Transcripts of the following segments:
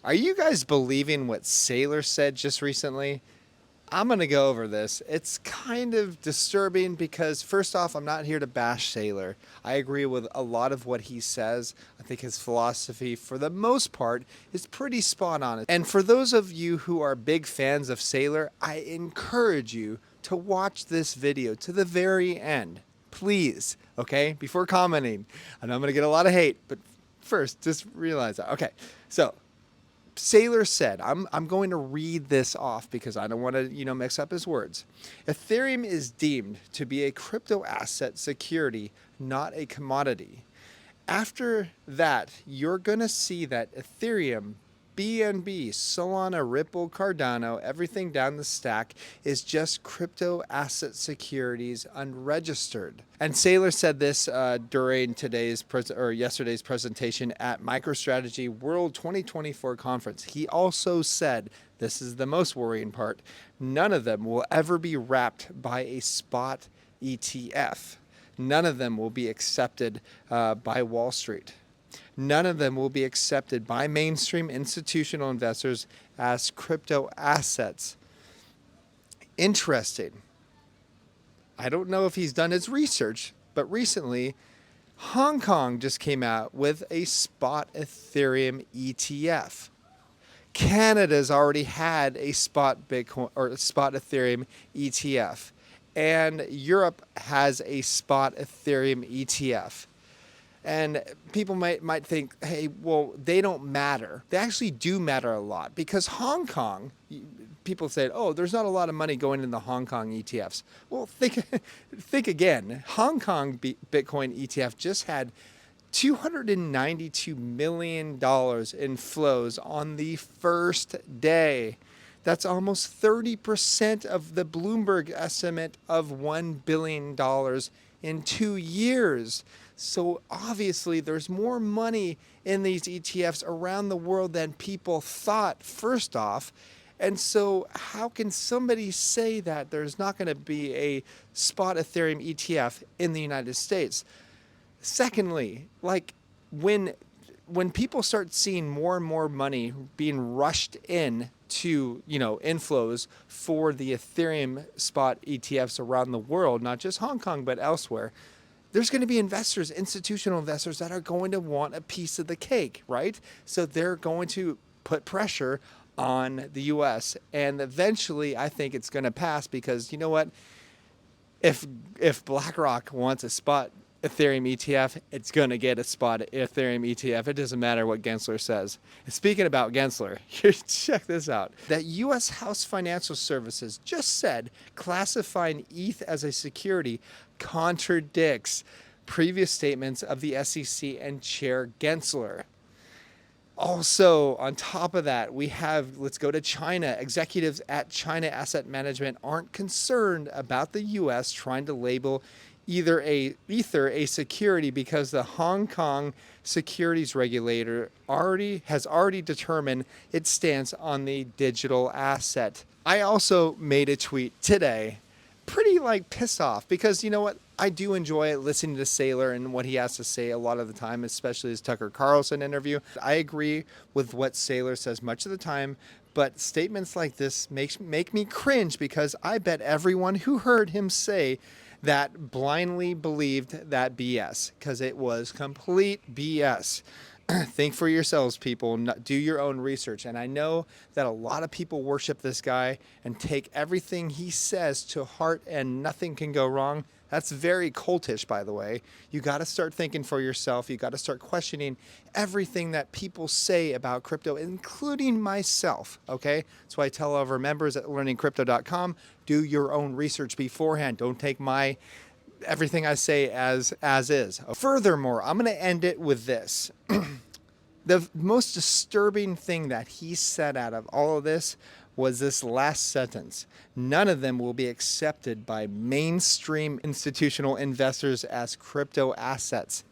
Are you guys believing what Saylor said just recently? I'm going to go over this. It's kind of disturbing because, first off, I'm not here to bash Saylor. I agree with a lot of what he says. I think his philosophy, for the most part, is pretty spot on. And for those of you who are big fans of Saylor, I encourage you to watch this video to the very end. Please, okay? Before commenting. I know I'm going to get a lot of hate, but first, just realize that. Okay, so Saylor said, I'm going to read this off because I don't want to, mix up his words. Ethereum is deemed to be a crypto asset security, not a commodity. After that, you're going to see that Ethereum, BNB, Solana, Ripple, Cardano, everything down the stack is just crypto asset securities unregistered. And Saylor said this during yesterday's presentation at MicroStrategy World 2024 conference. He also said, this is the most worrying part, none of them will ever be wrapped by a spot ETF. None of them will be accepted by Wall Street. None of them will be accepted by mainstream institutional investors as crypto assets. Interesting. I don't know if he's done his research, but recently, Hong Kong just came out with a Spot Ethereum ETF. Canada's already had a Spot Bitcoin or Spot Ethereum ETF, and Europe has a Spot Ethereum ETF. And people might think, hey, well, they don't matter. They actually do matter a lot because Hong Kong, people said, oh, there's not a lot of money going in the Hong Kong ETFs. Well, think again. Hong Kong Bitcoin ETF just had $292 million in flows on the first day. That's almost 30% of the Bloomberg estimate of $1 billion in 2 years. So obviously there's more money in these ETFs around the world than people thought, first off. And so how can somebody say that there's not going to be a Spot Ethereum ETF in the United States? Secondly, like when people start seeing more and more money being rushed in to, inflows for the Ethereum spot ETFs around the world, not just Hong Kong, but elsewhere, there's going to be investors, institutional investors that are going to want a piece of the cake, right? So they're going to put pressure on the US. And eventually I think it's going to pass because you know what? If BlackRock wants a spot Ethereum ETF, it's going to get a spot Ethereum ETF. It doesn't matter what Gensler says. And speaking about Gensler, check this out. That U.S. House Financial Services just said classifying ETH as a security contradicts previous statements of the SEC and Chair Gensler. Also, on top of that, let's go to China. Executives at China Asset Management aren't concerned about the U.S. trying to label Ether a security because the Hong Kong securities regulator has already determined its stance on the digital asset. I also made a tweet today, pretty pissed off because you know what? I do enjoy listening to Saylor and what he has to say a lot of the time, especially his Tucker Carlson interview. I agree with what Saylor says much of the time, but statements like this make me cringe because I bet everyone who heard him say that blindly believed that BS because it was complete BS. Think for yourselves, people. Do your own research. And I know that a lot of people worship this guy and take everything he says to heart and nothing can go wrong. That's very cultish, by the way. You got to start thinking for yourself. You got to start questioning everything that people say about crypto, including myself, okay? That's why I tell all of our members at learningcrypto.com, do your own research beforehand. Don't take everything I say as is. Furthermore, I'm going to end it with this. The most disturbing thing that he said out of all of this was this last sentence. None of them will be accepted by mainstream institutional investors as crypto assets.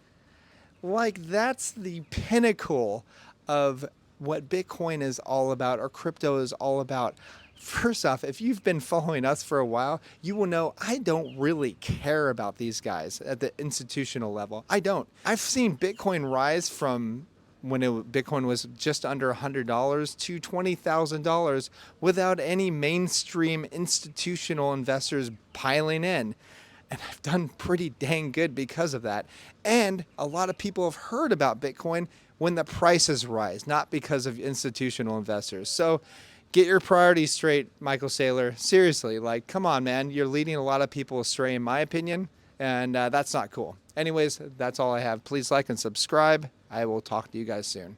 That's the pinnacle of what Bitcoin is all about or crypto is all about. First off, if you've been following us for a while, you will know I don't really care about these guys at the institutional level. I don't. I've seen Bitcoin rise from when Bitcoin was just under $100 to $20,000 without any mainstream institutional investors piling in. And I've done pretty dang good because of that. And a lot of people have heard about Bitcoin when the prices rise, not because of institutional investors. So get your priorities straight, Michael Saylor. Seriously, like, come on, man. You're leading a lot of people astray, in my opinion, and that's not cool. Anyways, that's all I have. Please like and subscribe. I will talk to you guys soon.